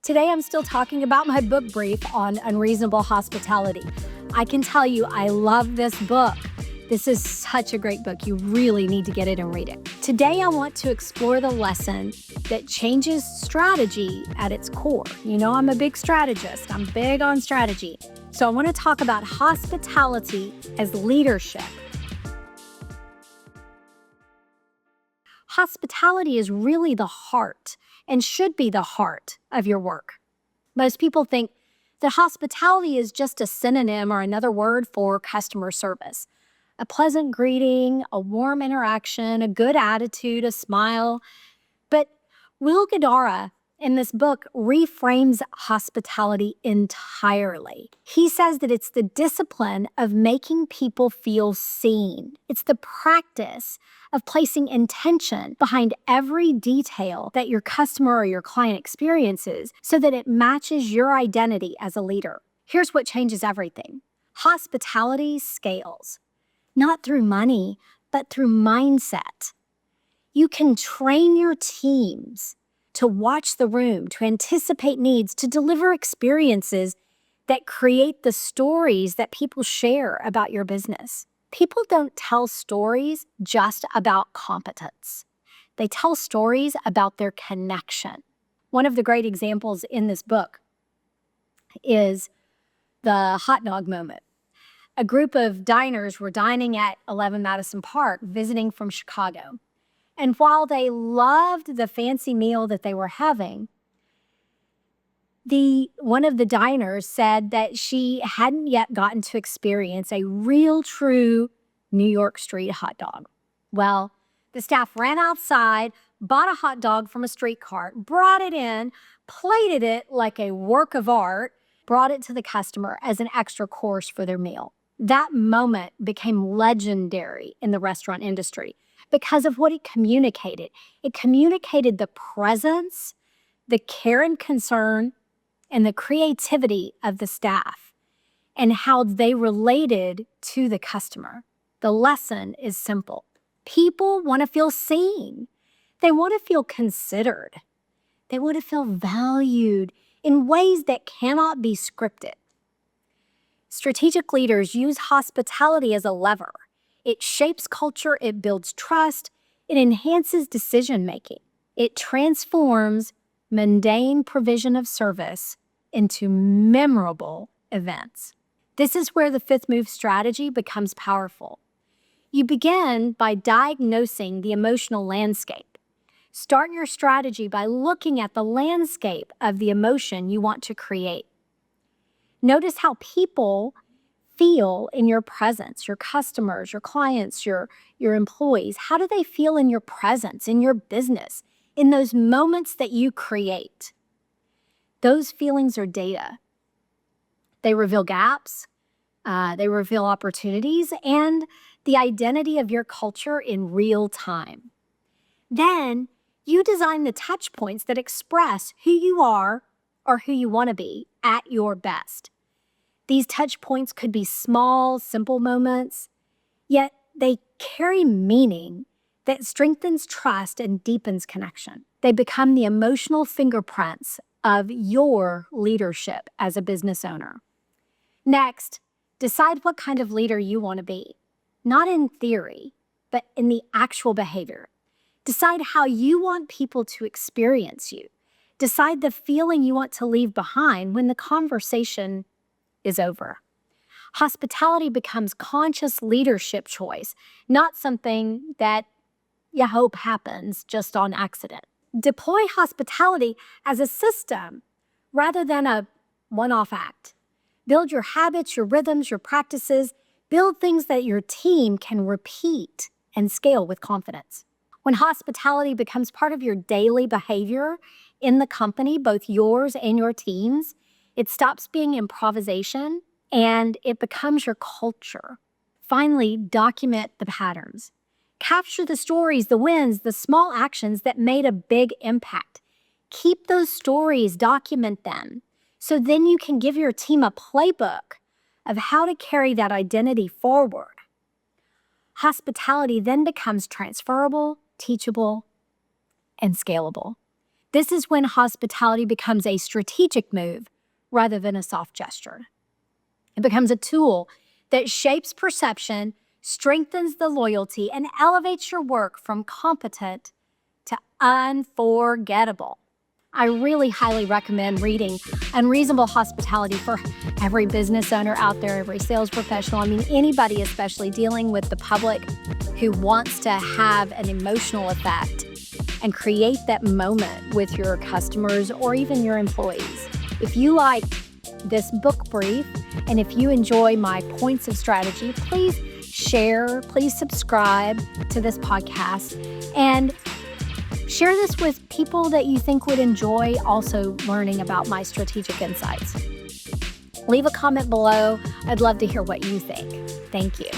Today, I'm still talking about my book brief on Unreasonable Hospitality. I can tell you, I love this book. This is such a great book. You really need to get it and read it. Today, I want to explore the lesson that changes strategy at its core. You know, I'm a big strategist. I'm big on strategy. So I want to talk about hospitality as leadership. Hospitality is really the heart and should be the heart of your work. Most people think that hospitality is just a synonym or another word for customer service. A pleasant greeting, a warm interaction, a good attitude, a smile. But Will Guidara in this book reframes hospitality entirely. He says that it's the discipline of making people feel seen. It's the practice of placing intention behind every detail that your customer or your client experiences so that it matches your identity as a leader. Here's what changes everything. Hospitality scales, not through money, but through mindset. You can train your teams to watch the room, to anticipate needs, to deliver experiences that create the stories that people share about your business. People don't tell stories just about competence. They tell stories about their connection. One of the great examples in this book is the hot dog moment. A group of diners were dining at 11 Madison Park, visiting from Chicago. And while they loved the fancy meal that they were having, one of the diners said that she hadn't yet gotten to experience a real, true New York street hot dog. Well, the staff ran outside, bought a hot dog from a street cart, brought it in, plated it like a work of art, brought it to the customer as an extra course for their meal. That moment became legendary in the restaurant industry because of what it communicated. It communicated the presence, the care and concern, and the creativity of the staff and how they related to the customer. The lesson is simple. People want to feel seen. They want to feel considered. They want to feel valued in ways that cannot be scripted. Strategic leaders use hospitality as a lever. It shapes culture, it builds trust, it enhances decision-making. It transforms mundane provision of service into memorable events. This is where the fifth move strategy becomes powerful. You begin by diagnosing the emotional landscape. Start your strategy by looking at the landscape of the emotion you want to create. Notice how people feel in your presence, your customers, your clients, your employees. How do they feel in your presence, in your business, in those moments that you create? Those feelings are data. They reveal gaps, they reveal opportunities, and the identity of your culture in real time. Then you design the touch points that express who you are or who you want to be at your best. These touch points could be small, simple moments, yet they carry meaning that strengthens trust and deepens connection. They become the emotional fingerprints of your leadership as a business owner. Next, decide what kind of leader you want to be, not in theory, but in the actual behavior. Decide how you want people to experience you. Decide the feeling you want to leave behind when the conversation is over. Hospitality becomes conscious leadership choice, not something that you hope happens just on accident. Deploy hospitality as a system rather than a one-off act. Build your habits, your rhythms, your practices. Build things that your team can repeat and scale with confidence. When hospitality becomes part of your daily behavior in the company, both yours and your team's, it stops being improvisation and it becomes your culture. Finally, document the patterns. Capture the stories, the wins, the small actions that made a big impact. Keep those stories, document them, so then you can give your team a playbook of how to carry that identity forward. Hospitality then becomes transferable, teachable, and scalable. This is when hospitality becomes a strategic move rather than a soft gesture. It becomes a tool that shapes perception, strengthens the loyalty, and elevates your work from competent to unforgettable. I really highly recommend reading Unreasonable Hospitality for every business owner out there, every sales professional. I mean, anybody especially dealing with the public who wants to have an emotional effect and create that moment with your customers or even your employees. If you like this book brief and if you enjoy my points of strategy, please share, please subscribe to this podcast, and share this with people that you think would enjoy also learning about my strategic insights. Leave a comment below. I'd love to hear what you think. Thank you.